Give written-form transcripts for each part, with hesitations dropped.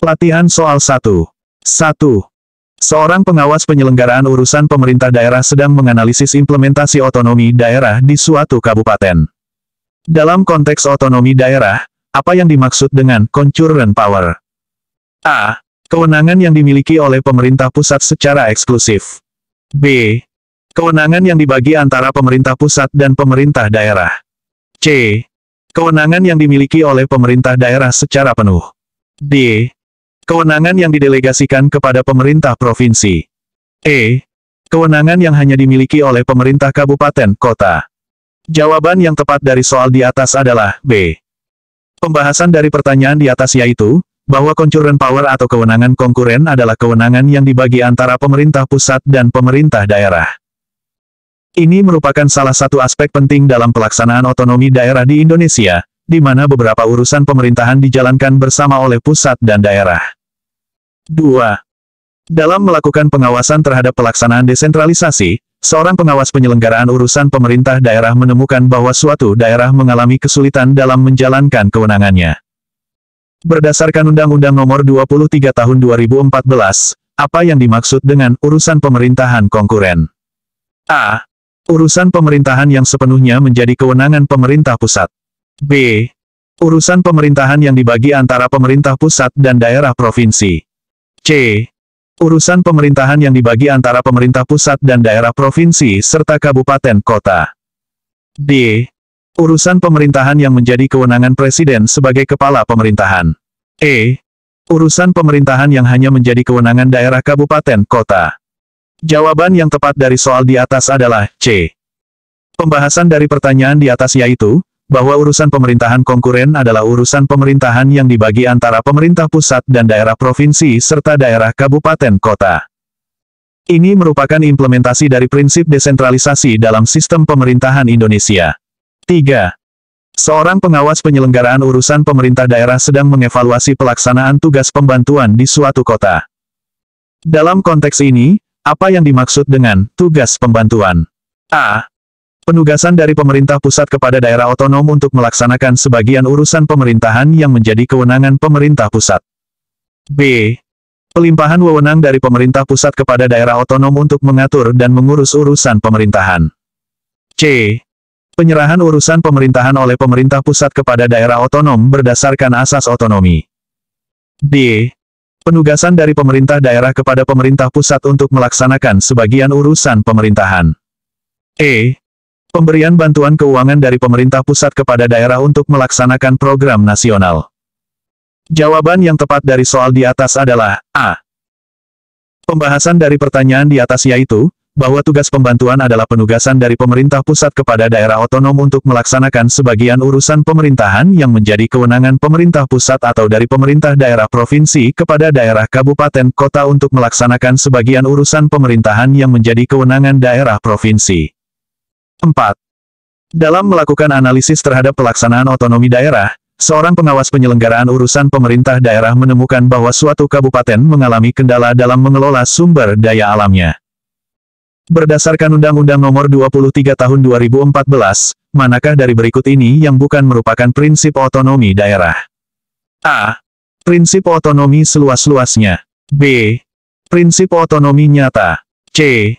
Latihan soal 1. 1. Seorang pengawas penyelenggaraan urusan pemerintah daerah sedang menganalisis implementasi otonomi daerah di suatu kabupaten. Dalam konteks otonomi daerah, apa yang dimaksud dengan concurrent power? A. Kewenangan yang dimiliki oleh pemerintah pusat secara eksklusif. B. Kewenangan yang dibagi antara pemerintah pusat dan pemerintah daerah. C. Kewenangan yang dimiliki oleh pemerintah daerah secara penuh. D. Kewenangan yang didelegasikan kepada pemerintah provinsi. E. Kewenangan yang hanya dimiliki oleh pemerintah kabupaten kota. Jawaban yang tepat dari soal di atas adalah B. Pembahasan dari pertanyaan di atas yaitu, bahwa concurrent power atau kewenangan konkuren adalah kewenangan yang dibagi antara pemerintah pusat dan pemerintah daerah. Ini merupakan salah satu aspek penting dalam pelaksanaan otonomi daerah di Indonesia, di mana beberapa urusan pemerintahan dijalankan bersama oleh pusat dan daerah. 2. Dalam melakukan pengawasan terhadap pelaksanaan desentralisasi, seorang pengawas penyelenggaraan urusan pemerintah daerah menemukan bahwa suatu daerah mengalami kesulitan dalam menjalankan kewenangannya. Berdasarkan Undang-Undang Nomor 23 Tahun 2014, apa yang dimaksud dengan urusan pemerintahan konkuren? A. Urusan pemerintahan yang sepenuhnya menjadi kewenangan pemerintah pusat. B. Urusan pemerintahan yang dibagi antara pemerintah pusat dan daerah provinsi. C. Urusan pemerintahan yang dibagi antara pemerintah pusat dan daerah provinsi serta kabupaten kota. D. Urusan pemerintahan yang menjadi kewenangan presiden sebagai kepala pemerintahan. E. Urusan pemerintahan yang hanya menjadi kewenangan daerah kabupaten kota. Jawaban yang tepat dari soal di atas adalah C. Pembahasan dari pertanyaan di atas yaitu, bahwa urusan pemerintahan konkuren adalah urusan pemerintahan yang dibagi antara pemerintah pusat dan daerah provinsi serta daerah kabupaten kota. Ini merupakan implementasi dari prinsip desentralisasi dalam sistem pemerintahan Indonesia. 3. Seorang pengawas penyelenggaraan urusan pemerintah daerah sedang mengevaluasi pelaksanaan tugas pembantuan di suatu kota. Dalam konteks ini, apa yang dimaksud dengan tugas pembantuan? A. Penugasan dari pemerintah pusat kepada daerah otonom untuk melaksanakan sebagian urusan pemerintahan yang menjadi kewenangan pemerintah pusat. B. Pelimpahan wewenang dari pemerintah pusat kepada daerah otonom untuk mengatur dan mengurus urusan pemerintahan. C. Penyerahan urusan pemerintahan oleh pemerintah pusat kepada daerah otonom berdasarkan asas otonomi. D. Penugasan dari pemerintah daerah kepada pemerintah pusat untuk melaksanakan sebagian urusan pemerintahan. E. Pemberian bantuan keuangan dari pemerintah pusat kepada daerah untuk melaksanakan program nasional. Jawaban yang tepat dari soal di atas adalah A. Pembahasan dari pertanyaan di atas yaitu, bahwa tugas pembantuan adalah penugasan dari pemerintah pusat kepada daerah otonom untuk melaksanakan sebagian urusan pemerintahan yang menjadi kewenangan pemerintah pusat atau dari pemerintah daerah provinsi kepada daerah kabupaten kota untuk melaksanakan sebagian urusan pemerintahan yang menjadi kewenangan daerah provinsi. 4. Dalam melakukan analisis terhadap pelaksanaan otonomi daerah, seorang pengawas penyelenggaraan urusan pemerintah daerah menemukan bahwa suatu kabupaten mengalami kendala dalam mengelola sumber daya alamnya. Berdasarkan Undang-Undang Nomor 23 Tahun 2014, manakah dari berikut ini yang bukan merupakan prinsip otonomi daerah? A. Prinsip otonomi seluas-luasnya. B. Prinsip otonomi nyata. C.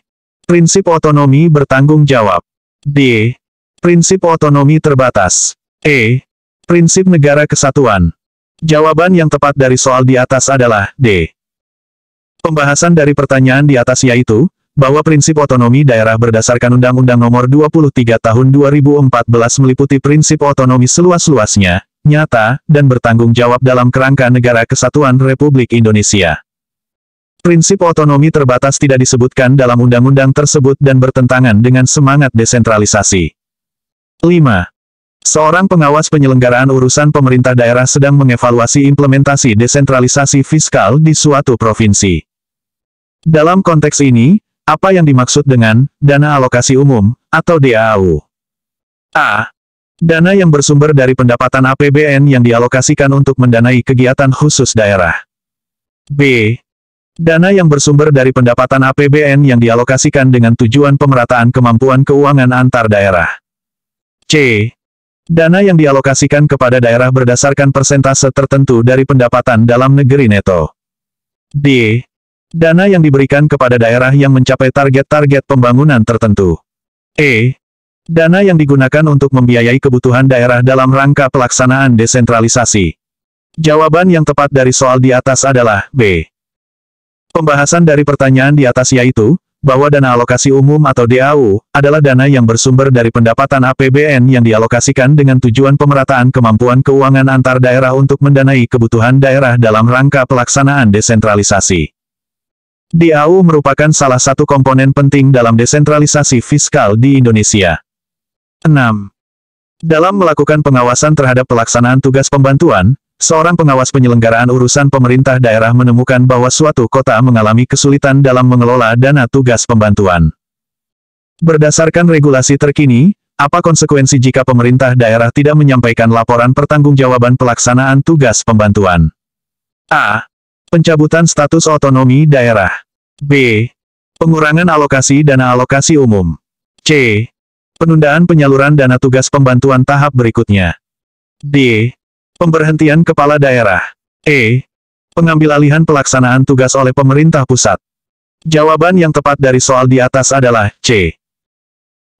Prinsip otonomi bertanggung jawab. D. Prinsip otonomi terbatas. E. Prinsip negara kesatuan. Jawaban yang tepat dari soal di atas adalah D. Pembahasan dari pertanyaan di atas yaitu, bahwa prinsip otonomi daerah berdasarkan Undang-Undang Nomor 23 Tahun 2014 meliputi prinsip otonomi seluas-luasnya, nyata, dan bertanggung jawab dalam kerangka negara kesatuan Republik Indonesia. Prinsip otonomi terbatas tidak disebutkan dalam undang-undang tersebut dan bertentangan dengan semangat desentralisasi. 5. Seorang pengawas penyelenggaraan urusan pemerintah daerah sedang mengevaluasi implementasi desentralisasi fiskal di suatu provinsi. Dalam konteks ini, apa yang dimaksud dengan dana alokasi umum atau DAU? A. Dana yang bersumber dari pendapatan APBN yang dialokasikan untuk mendanai kegiatan khusus daerah. B. Dana yang bersumber dari pendapatan APBN yang dialokasikan dengan tujuan pemerataan kemampuan keuangan antar daerah. C. Dana yang dialokasikan kepada daerah berdasarkan persentase tertentu dari pendapatan dalam negeri neto. D. Dana yang diberikan kepada daerah yang mencapai target-target pembangunan tertentu. E. Dana yang digunakan untuk membiayai kebutuhan daerah dalam rangka pelaksanaan desentralisasi. Jawaban yang tepat dari soal di atas adalah B. Pembahasan dari pertanyaan di atas yaitu, bahwa dana alokasi umum atau DAU, adalah dana yang bersumber dari pendapatan APBN yang dialokasikan dengan tujuan pemerataan kemampuan keuangan antar daerah untuk mendanai kebutuhan daerah dalam rangka pelaksanaan desentralisasi. DAU merupakan salah satu komponen penting dalam desentralisasi fiskal di Indonesia. 6. Dalam melakukan pengawasan terhadap pelaksanaan tugas pembantuan, seorang pengawas penyelenggaraan urusan pemerintah daerah menemukan bahwa suatu kota mengalami kesulitan dalam mengelola dana tugas pembantuan. Berdasarkan regulasi terkini, apa konsekuensi jika pemerintah daerah tidak menyampaikan laporan pertanggungjawaban pelaksanaan tugas pembantuan? A. Pencabutan status otonomi daerah. B. Pengurangan alokasi dana alokasi umum. C. Penundaan penyaluran dana tugas pembantuan tahap berikutnya. D. Pemberhentian kepala daerah. E. Pengambil alihan pelaksanaan tugas oleh pemerintah pusat. Jawaban yang tepat dari soal di atas adalah C.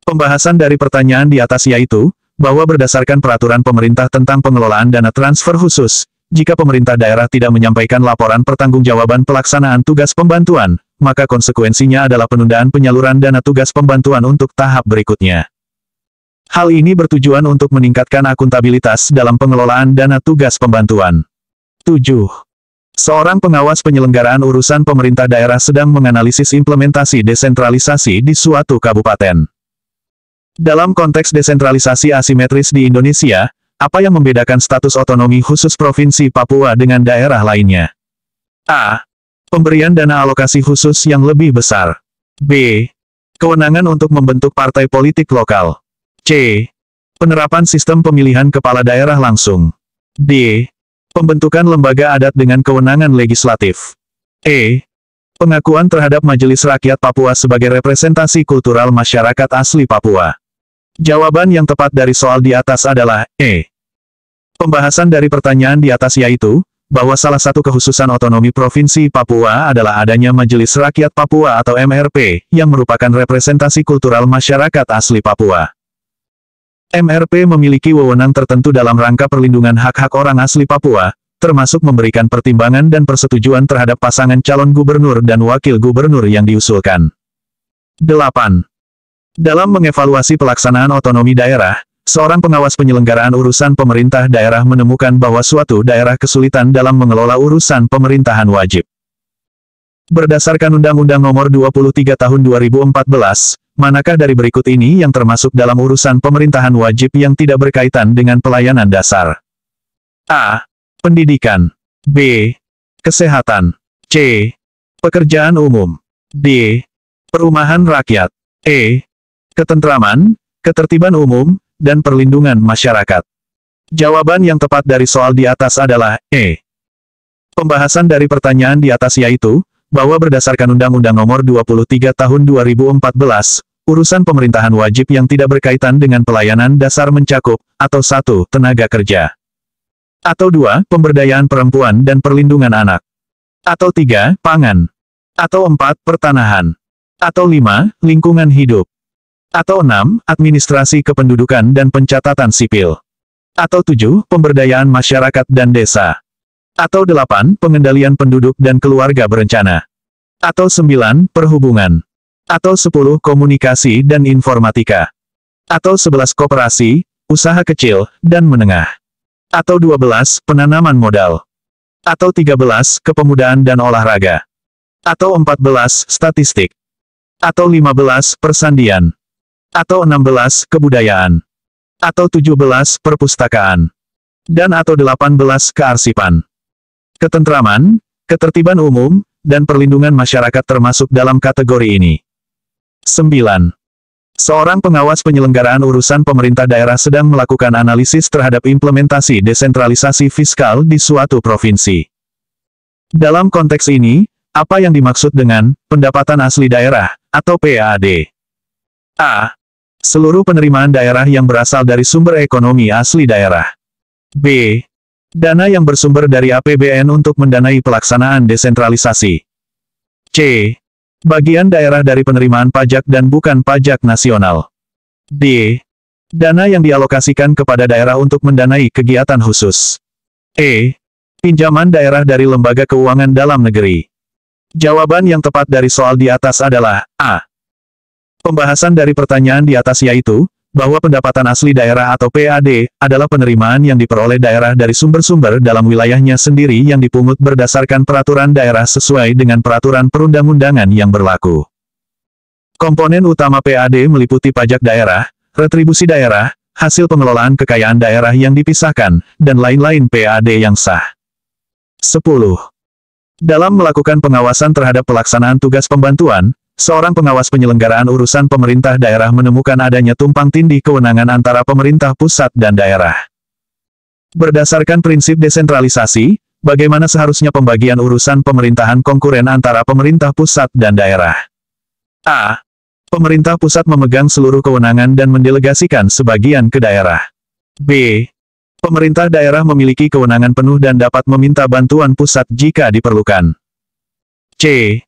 Pembahasan dari pertanyaan di atas yaitu, bahwa berdasarkan peraturan pemerintah tentang pengelolaan dana transfer khusus, jika pemerintah daerah tidak menyampaikan laporan pertanggungjawaban pelaksanaan tugas pembantuan, maka konsekuensinya adalah penundaan penyaluran dana tugas pembantuan untuk tahap berikutnya. Hal ini bertujuan untuk meningkatkan akuntabilitas dalam pengelolaan dana tugas pembantuan. 7. Seorang pengawas penyelenggaraan urusan pemerintah daerah sedang menganalisis implementasi desentralisasi di suatu kabupaten. Dalam konteks desentralisasi asimetris di Indonesia, apa yang membedakan status otonomi khusus Provinsi Papua dengan daerah lainnya? A. Pemberian dana alokasi khusus yang lebih besar. B. Kewenangan untuk membentuk partai politik lokal. C. Penerapan sistem pemilihan kepala daerah langsung. D. Pembentukan lembaga adat dengan kewenangan legislatif. E. Pengakuan terhadap Majelis Rakyat Papua sebagai representasi kultural masyarakat asli Papua. Jawaban yang tepat dari soal di atas adalah E. Pembahasan dari pertanyaan di atas yaitu, bahwa salah satu kekhususan otonomi Provinsi Papua adalah adanya Majelis Rakyat Papua atau MRP, yang merupakan representasi kultural masyarakat asli Papua. MRP memiliki wewenang tertentu dalam rangka perlindungan hak-hak orang asli Papua, termasuk memberikan pertimbangan dan persetujuan terhadap pasangan calon gubernur dan wakil gubernur yang diusulkan. 8. Dalam mengevaluasi pelaksanaan otonomi daerah, seorang pengawas penyelenggaraan urusan pemerintah daerah menemukan bahwa suatu daerah kesulitan dalam mengelola urusan pemerintahan wajib. Berdasarkan Undang-Undang Nomor 23 Tahun 2014, manakah dari berikut ini yang termasuk dalam urusan pemerintahan wajib yang tidak berkaitan dengan pelayanan dasar? A. Pendidikan. B. Kesehatan. C. Pekerjaan umum. D. Perumahan rakyat. E. Ketentraman, ketertiban umum, dan perlindungan masyarakat. Jawaban yang tepat dari soal di atas adalah E. Pembahasan dari pertanyaan di atas yaitu, bahwa berdasarkan Undang-Undang Nomor 23 Tahun 2014, urusan pemerintahan wajib yang tidak berkaitan dengan pelayanan dasar mencakup, atau 1. Tenaga kerja. Atau 2. Pemberdayaan perempuan dan perlindungan anak. Atau 3. Pangan. Atau 4. Pertanahan. Atau 5. Lingkungan hidup. Atau 6. Administrasi kependudukan dan pencatatan sipil. Atau 7. Pemberdayaan masyarakat dan desa. Atau 8. Pengendalian penduduk dan keluarga berencana. Atau 9. Perhubungan. Atau 10. Komunikasi dan informatika. Atau 11. Koperasi, usaha kecil, dan menengah. Atau 12. Penanaman modal. Atau 13. Kepemudaan dan olahraga. Atau 14. Statistik. Atau 15. Persandian. Atau 16. Kebudayaan. Atau 17. Perpustakaan. Dan atau 18. Kearsipan. Ketentraman, ketertiban umum, dan perlindungan masyarakat termasuk dalam kategori ini. 9. Seorang pengawas penyelenggaraan urusan pemerintah daerah sedang melakukan analisis terhadap implementasi desentralisasi fiskal di suatu provinsi. Dalam konteks ini, apa yang dimaksud dengan pendapatan asli daerah, atau PAD? A. Seluruh penerimaan daerah yang berasal dari sumber ekonomi asli daerah. B. Dana yang bersumber dari APBN untuk mendanai pelaksanaan desentralisasi. C. Bagian daerah dari penerimaan pajak dan bukan pajak nasional. D. Dana yang dialokasikan kepada daerah untuk mendanai kegiatan khusus. E. Pinjaman daerah dari lembaga keuangan dalam negeri. Jawaban yang tepat dari soal di atas adalah A. Pembahasan dari pertanyaan di atas yaitu, bahwa pendapatan asli daerah atau PAD, adalah penerimaan yang diperoleh daerah dari sumber-sumber dalam wilayahnya sendiri yang dipungut berdasarkan peraturan daerah sesuai dengan peraturan perundang-undangan yang berlaku. Komponen utama PAD meliputi pajak daerah, retribusi daerah, hasil pengelolaan kekayaan daerah yang dipisahkan, dan lain-lain PAD yang sah. 10. Dalam melakukan pengawasan terhadap pelaksanaan tugas pembantuan, seorang pengawas penyelenggaraan urusan pemerintah daerah menemukan adanya tumpang tindih kewenangan antara pemerintah pusat dan daerah. Berdasarkan prinsip desentralisasi, bagaimana seharusnya pembagian urusan pemerintahan konkuren antara pemerintah pusat dan daerah? A. Pemerintah pusat memegang seluruh kewenangan dan mendelegasikan sebagian ke daerah. B. Pemerintah daerah memiliki kewenangan penuh dan dapat meminta bantuan pusat jika diperlukan. C.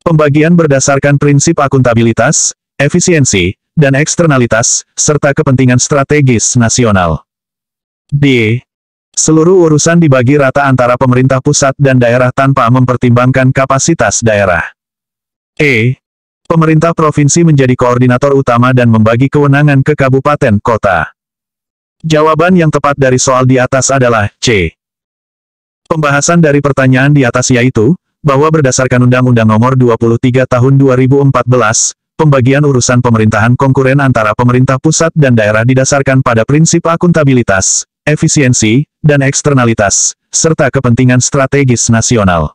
Pembagian berdasarkan prinsip akuntabilitas, efisiensi, dan eksternalitas, serta kepentingan strategis nasional. D. Seluruh urusan dibagi rata antara pemerintah pusat dan daerah tanpa mempertimbangkan kapasitas daerah. E. Pemerintah provinsi menjadi koordinator utama dan membagi kewenangan ke kabupaten kota. Jawaban yang tepat dari soal di atas adalah C. Pembahasan dari pertanyaan di atas yaitu, bahwa berdasarkan Undang-Undang Nomor 23 Tahun 2014, pembagian urusan pemerintahan konkuren antara pemerintah pusat dan daerah didasarkan pada prinsip akuntabilitas, efisiensi, dan eksternalitas, serta kepentingan strategis nasional.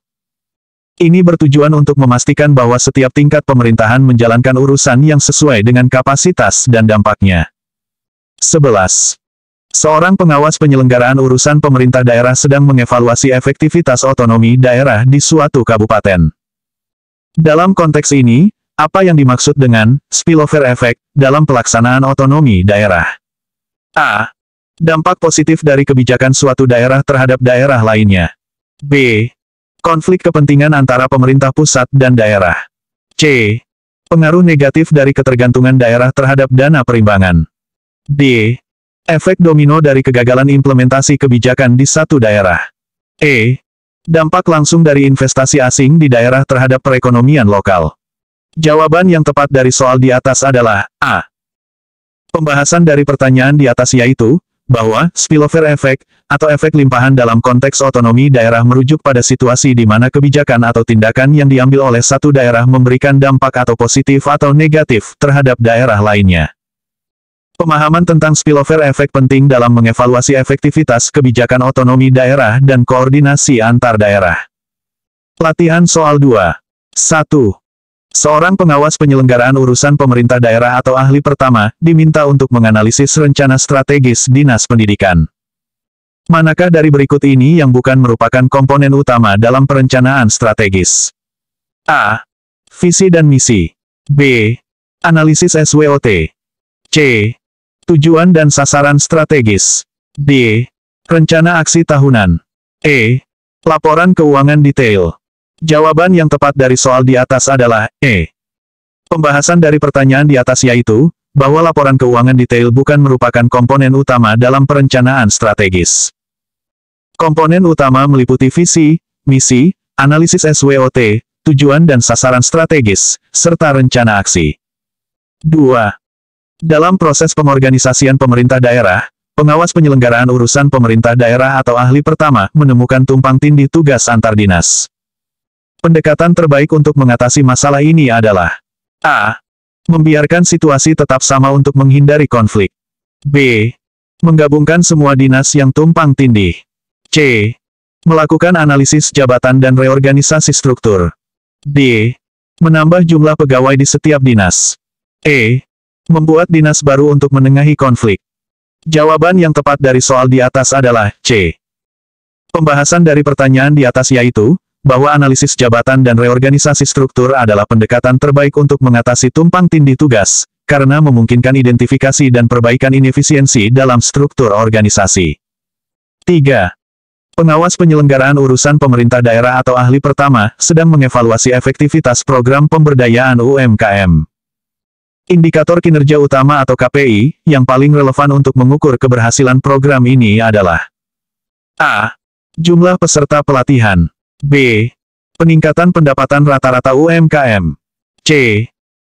Ini bertujuan untuk memastikan bahwa setiap tingkat pemerintahan menjalankan urusan yang sesuai dengan kapasitas dan dampaknya. 11. Seorang pengawas penyelenggaraan urusan pemerintah daerah sedang mengevaluasi efektivitas otonomi daerah di suatu kabupaten. Dalam konteks ini, apa yang dimaksud dengan spillover effect dalam pelaksanaan otonomi daerah? A. Dampak positif dari kebijakan suatu daerah terhadap daerah lainnya. B. Konflik kepentingan antara pemerintah pusat dan daerah. C. Pengaruh negatif dari ketergantungan daerah terhadap dana perimbangan. D. Efek domino dari kegagalan implementasi kebijakan di satu daerah. E. Dampak langsung dari investasi asing di daerah terhadap perekonomian lokal. Jawaban yang tepat dari soal di atas adalah A. Pembahasan dari pertanyaan di atas yaitu, bahwa spillover effect, atau efek limpahan dalam konteks otonomi daerah merujuk pada situasi di mana kebijakan atau tindakan yang diambil oleh satu daerah memberikan dampak atau positif atau negatif terhadap daerah lainnya. Pemahaman tentang spillover effect penting dalam mengevaluasi efektivitas kebijakan otonomi daerah dan koordinasi antar daerah. Latihan soal 2. 1. Seorang pengawas penyelenggaraan urusan pemerintah daerah atau ahli pertama, diminta untuk menganalisis rencana strategis Dinas Pendidikan. Manakah dari berikut ini yang bukan merupakan komponen utama dalam perencanaan strategis? A. Visi dan misi. B. Analisis SWOT. C. Tujuan dan sasaran strategis. D. Rencana aksi tahunan. E. Laporan keuangan detail. Jawaban yang tepat dari soal di atas adalah E. Pembahasan dari pertanyaan di atas yaitu, bahwa laporan keuangan detail bukan merupakan komponen utama dalam perencanaan strategis. Komponen utama meliputi visi, misi, analisis SWOT, tujuan dan sasaran strategis, serta rencana aksi. 2. Dalam proses pengorganisasian pemerintah daerah, pengawas penyelenggaraan urusan pemerintah daerah atau ahli pertama menemukan tumpang tindih tugas antar dinas. Pendekatan terbaik untuk mengatasi masalah ini adalah A. Membiarkan situasi tetap sama untuk menghindari konflik. B. Menggabungkan semua dinas yang tumpang tindih. C. Melakukan analisis jabatan dan reorganisasi struktur. D. Menambah jumlah pegawai di setiap dinas. E. Membuat dinas baru untuk menengahi konflik. Jawaban yang tepat dari soal di atas adalah C. Pembahasan dari pertanyaan di atas yaitu, bahwa analisis jabatan dan reorganisasi struktur adalah pendekatan terbaik untuk mengatasi tumpang tindih tugas, karena memungkinkan identifikasi dan perbaikan inefisiensi dalam struktur organisasi. 3. Pengawas penyelenggaraan urusan pemerintah daerah atau ahli pertama, sedang mengevaluasi efektivitas program pemberdayaan UMKM. Indikator kinerja utama atau KPI, yang paling relevan untuk mengukur keberhasilan program ini adalah A. Jumlah peserta pelatihan. B. Peningkatan pendapatan rata-rata UMKM. C.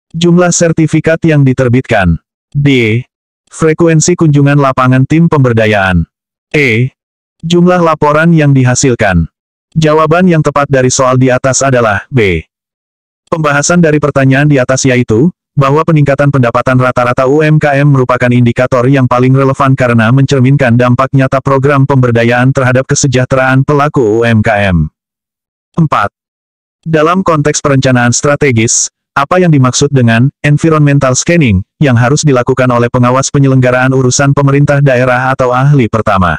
Jumlah sertifikat yang diterbitkan. D. Frekuensi kunjungan lapangan tim pemberdayaan. E. Jumlah laporan yang dihasilkan. Jawaban yang tepat dari soal di atas adalah B. Pembahasan dari pertanyaan di atas yaitu, bahwa peningkatan pendapatan rata-rata UMKM merupakan indikator yang paling relevan karena mencerminkan dampak nyata program pemberdayaan terhadap kesejahteraan pelaku UMKM. 4. Dalam konteks perencanaan strategis, apa yang dimaksud dengan environmental scanning yang harus dilakukan oleh pengawas penyelenggaraan urusan pemerintah daerah atau ahli pertama?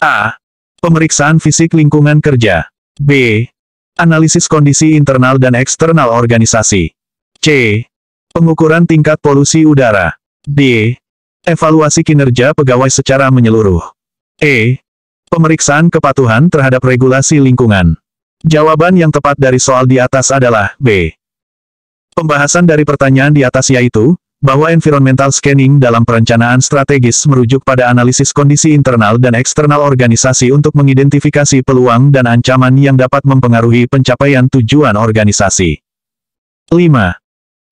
A. Pemeriksaan fisik lingkungan kerja. B. Analisis kondisi internal dan eksternal organisasi. C. Pengukuran tingkat polusi udara. D. Evaluasi kinerja pegawai secara menyeluruh. E. Pemeriksaan kepatuhan terhadap regulasi lingkungan. Jawaban yang tepat dari soal di atas adalah B. Pembahasan dari pertanyaan di atas yaitu, bahwa environmental scanning dalam perencanaan strategis merujuk pada analisis kondisi internal dan eksternal organisasi untuk mengidentifikasi peluang dan ancaman yang dapat mempengaruhi pencapaian tujuan organisasi. 5.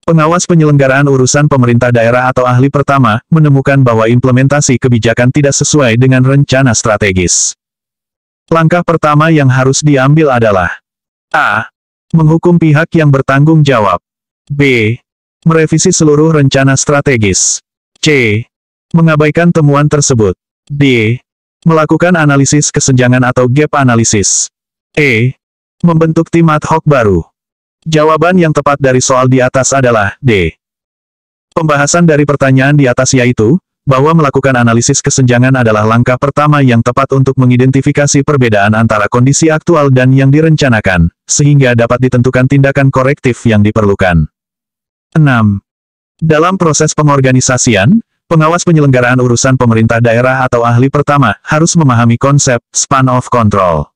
Pengawas penyelenggaraan urusan pemerintah daerah atau ahli pertama, menemukan bahwa implementasi kebijakan tidak sesuai dengan rencana strategis. Langkah pertama yang harus diambil adalah A. Menghukum pihak yang bertanggung jawab. B. Merevisi seluruh rencana strategis. C. Mengabaikan temuan tersebut. D. Melakukan analisis kesenjangan atau gap analysis. E. Membentuk tim ad hoc baru. Jawaban yang tepat dari soal di atas adalah D. Pembahasan dari pertanyaan di atas yaitu, bahwa melakukan analisis kesenjangan adalah langkah pertama yang tepat untuk mengidentifikasi perbedaan antara kondisi aktual dan yang direncanakan, sehingga dapat ditentukan tindakan korektif yang diperlukan. 6. Dalam proses pengorganisasian, pengawas penyelenggaraan urusan pemerintah daerah atau ahli pertama harus memahami konsep span of control.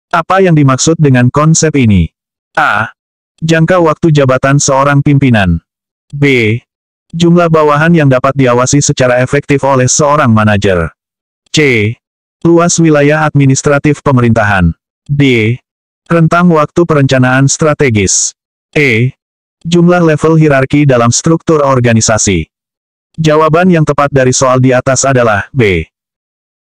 Apa yang dimaksud dengan konsep ini? A. Jangka waktu jabatan seorang pimpinan. B. Jumlah bawahan yang dapat diawasi secara efektif oleh seorang manajer. C. Luas wilayah administratif pemerintahan. D. Rentang waktu perencanaan strategis. E. Jumlah level hierarki dalam struktur organisasi. Jawaban yang tepat dari soal di atas adalah B.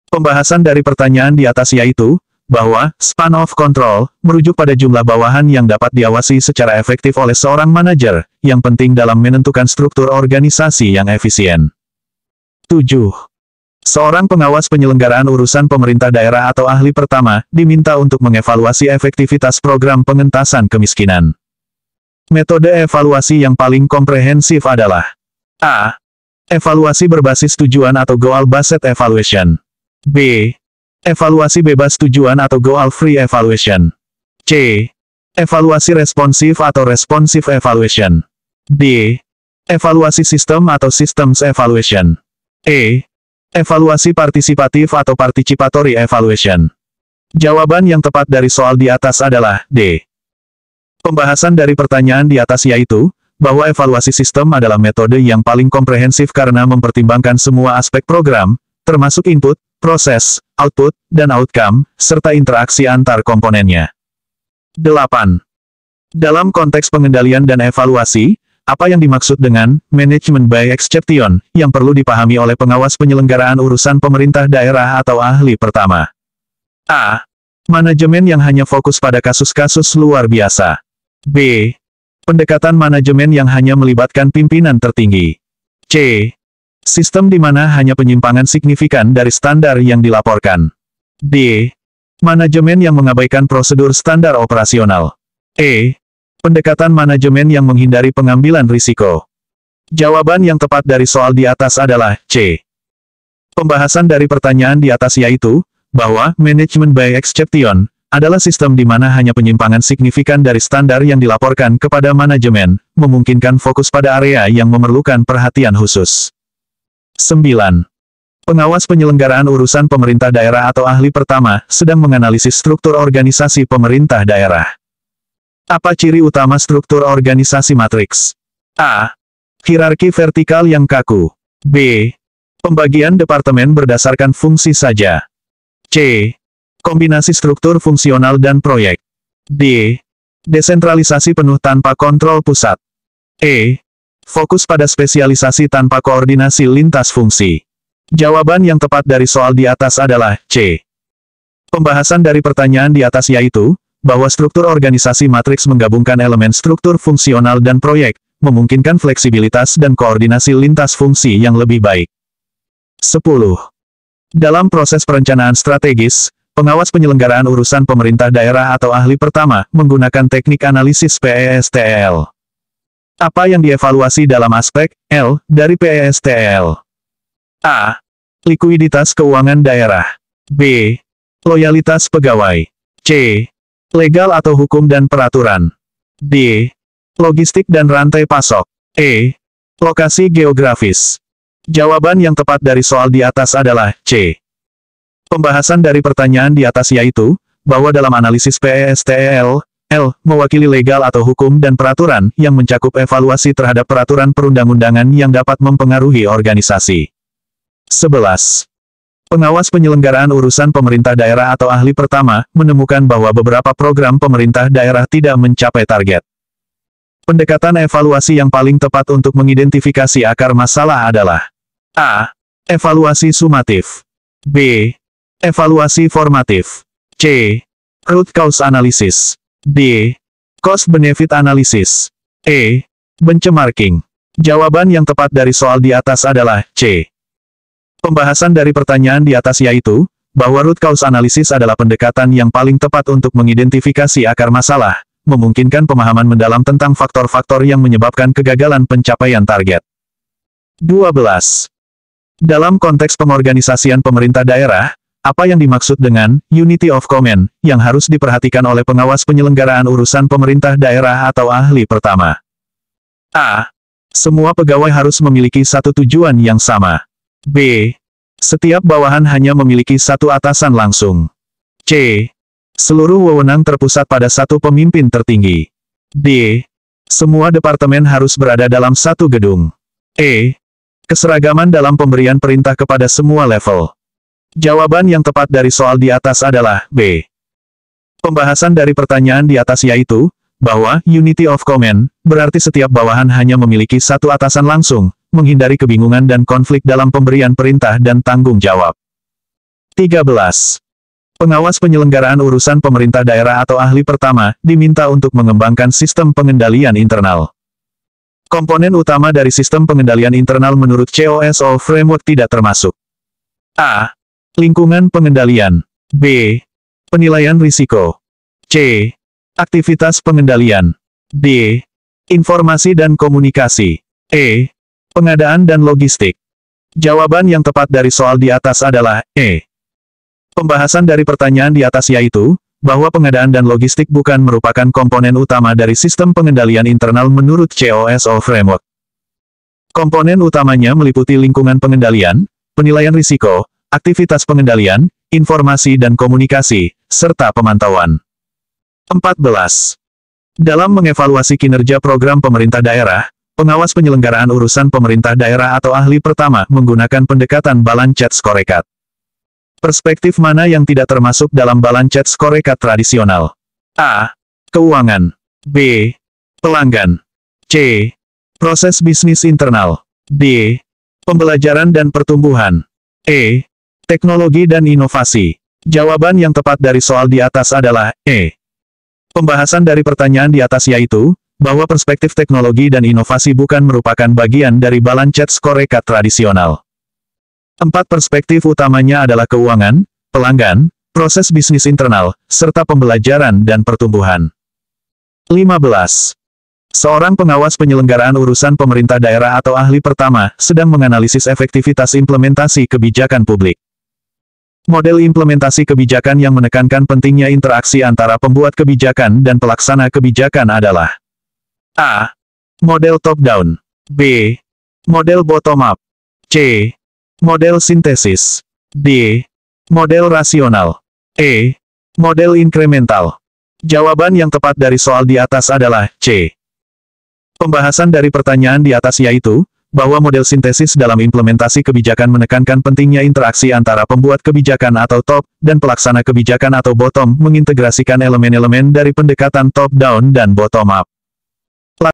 Pembahasan dari pertanyaan di atas yaitu, bahwa span of control merujuk pada jumlah bawahan yang dapat diawasi secara efektif oleh seorang manajer, yang penting dalam menentukan struktur organisasi yang efisien. 7. Seorang pengawas penyelenggaraan urusan pemerintah daerah atau ahli pertama diminta untuk mengevaluasi efektivitas program pengentasan kemiskinan. Metode evaluasi yang paling komprehensif adalah A. Evaluasi berbasis tujuan atau goal-based evaluation. B. Evaluasi bebas tujuan atau goal-free evaluation. C. Evaluasi responsif atau responsive evaluation. D. Evaluasi sistem atau systems evaluation. E. Evaluasi partisipatif atau participatory evaluation. Jawaban yang tepat dari soal di atas adalah D. Pembahasan dari pertanyaan di atas yaitu, bahwa evaluasi sistem adalah metode yang paling komprehensif karena mempertimbangkan semua aspek program, termasuk input, proses, output, dan outcome, serta interaksi antar komponennya. 8. Dalam konteks pengendalian dan evaluasi, apa yang dimaksud dengan management by exception yang perlu dipahami oleh pengawas penyelenggaraan urusan pemerintah daerah atau ahli pertama? A. Manajemen yang hanya fokus pada kasus-kasus luar biasa. B. Pendekatan manajemen yang hanya melibatkan pimpinan tertinggi. C. Sistem di mana hanya penyimpangan signifikan dari standar yang dilaporkan. D. Manajemen yang mengabaikan prosedur standar operasional. E. Pendekatan manajemen yang menghindari pengambilan risiko. Jawaban yang tepat dari soal di atas adalah C. Pembahasan dari pertanyaan di atas yaitu, bahwa manajemen by exception adalah sistem di mana hanya penyimpangan signifikan dari standar yang dilaporkan kepada manajemen, memungkinkan fokus pada area yang memerlukan perhatian khusus. 9. Pengawas penyelenggaraan urusan pemerintah daerah atau ahli pertama, sedang menganalisis struktur organisasi pemerintah daerah. Apa ciri utama struktur organisasi matriks? A. Hierarki vertikal yang kaku. B. Pembagian departemen berdasarkan fungsi saja. C. Kombinasi struktur fungsional dan proyek. D. Desentralisasi penuh tanpa kontrol pusat. E. Fokus pada spesialisasi tanpa koordinasi lintas fungsi. Jawaban yang tepat dari soal di atas adalah C. Pembahasan dari pertanyaan di atas yaitu, bahwa struktur organisasi matriks menggabungkan elemen struktur fungsional dan proyek, memungkinkan fleksibilitas dan koordinasi lintas fungsi yang lebih baik. 10. Dalam proses perencanaan strategis, pengawas penyelenggaraan urusan pemerintah daerah atau ahli pertama, menggunakan teknik analisis PESTEL. Apa yang dievaluasi dalam aspek L dari PESTEL? A. Likuiditas keuangan daerah. B. Loyalitas pegawai. C. Legal atau hukum dan peraturan. D. Logistik dan rantai pasok. E. Lokasi geografis. Jawaban yang tepat dari soal di atas adalah C. Pembahasan dari pertanyaan di atas yaitu, bahwa dalam analisis PESTEL, L mewakili legal atau hukum dan peraturan yang mencakup evaluasi terhadap peraturan perundang-undangan yang dapat mempengaruhi organisasi. 11. Pengawas penyelenggaraan urusan pemerintah daerah atau ahli pertama, menemukan bahwa beberapa program pemerintah daerah tidak mencapai target. Pendekatan evaluasi yang paling tepat untuk mengidentifikasi akar masalah adalah A. Evaluasi sumatif. B. Evaluasi formatif. C. Root cause analysis. D. Cost benefit analysis. E. Benchmarking. Jawaban yang tepat dari soal di atas adalah C. Pembahasan dari pertanyaan di atas yaitu, bahwa root cause analysis adalah pendekatan yang paling tepat untuk mengidentifikasi akar masalah, memungkinkan pemahaman mendalam tentang faktor-faktor yang menyebabkan kegagalan pencapaian target. 12. Dalam konteks pengorganisasian pemerintah daerah, apa yang dimaksud dengan unity of command yang harus diperhatikan oleh pengawas penyelenggaraan urusan pemerintah daerah atau ahli pertama? A. Semua pegawai harus memiliki satu tujuan yang sama. B. Setiap bawahan hanya memiliki satu atasan langsung. C. Seluruh wewenang terpusat pada satu pemimpin tertinggi. D. Semua departemen harus berada dalam satu gedung. E. Keseragaman dalam pemberian perintah kepada semua level. Jawaban yang tepat dari soal di atas adalah B. Pembahasan dari pertanyaan di atas yaitu, bahwa unity of command berarti setiap bawahan hanya memiliki satu atasan langsung, menghindari kebingungan dan konflik dalam pemberian perintah dan tanggung jawab. 13. Pengawas penyelenggaraan urusan pemerintah daerah atau ahli pertama, diminta untuk mengembangkan sistem pengendalian internal. Komponen utama dari sistem pengendalian internal menurut COSO Framework tidak termasuk. A. Lingkungan pengendalian. B. Penilaian risiko. C. Aktivitas pengendalian. D. Informasi dan komunikasi. E. Pengadaan dan logistik. Jawaban yang tepat dari soal di atas adalah E. Pembahasan dari pertanyaan di atas yaitu, bahwa pengadaan dan logistik bukan merupakan komponen utama dari sistem pengendalian internal menurut COSO Framework. Komponen utamanya meliputi lingkungan pengendalian, penilaian risiko, aktivitas pengendalian, informasi dan komunikasi, serta pemantauan. 14. Dalam mengevaluasi kinerja program pemerintah daerah, pengawas penyelenggaraan urusan pemerintah daerah atau ahli pertama menggunakan pendekatan Balanced Scorecard. Perspektif mana yang tidak termasuk dalam Balanced Scorecard tradisional? A. Keuangan. B. Pelanggan. C. Proses bisnis internal. D. Pembelajaran dan pertumbuhan. E. Teknologi dan inovasi. Jawaban yang tepat dari soal di atas adalah E. Pembahasan dari pertanyaan di atas yaitu, bahwa perspektif teknologi dan inovasi bukan merupakan bagian dari Balanced Scorecard tradisional. 4 perspektif utamanya adalah keuangan, pelanggan, proses bisnis internal, serta pembelajaran dan pertumbuhan. 15. Seorang pengawas penyelenggaraan urusan pemerintah daerah atau ahli pertama sedang menganalisis efektivitas implementasi kebijakan publik. Model implementasi kebijakan yang menekankan pentingnya interaksi antara pembuat kebijakan dan pelaksana kebijakan adalah A. Model top-down. B. Model bottom-up. C. Model sintesis. D. Model rasional. E. Model inkremental. Jawaban yang tepat dari soal di atas adalah C. Pembahasan dari pertanyaan di atas yaitu, bahwa model sintesis dalam implementasi kebijakan menekankan pentingnya interaksi antara pembuat kebijakan atau top, dan pelaksana kebijakan atau bottom, mengintegrasikan elemen-elemen dari pendekatan top-down dan bottom-up.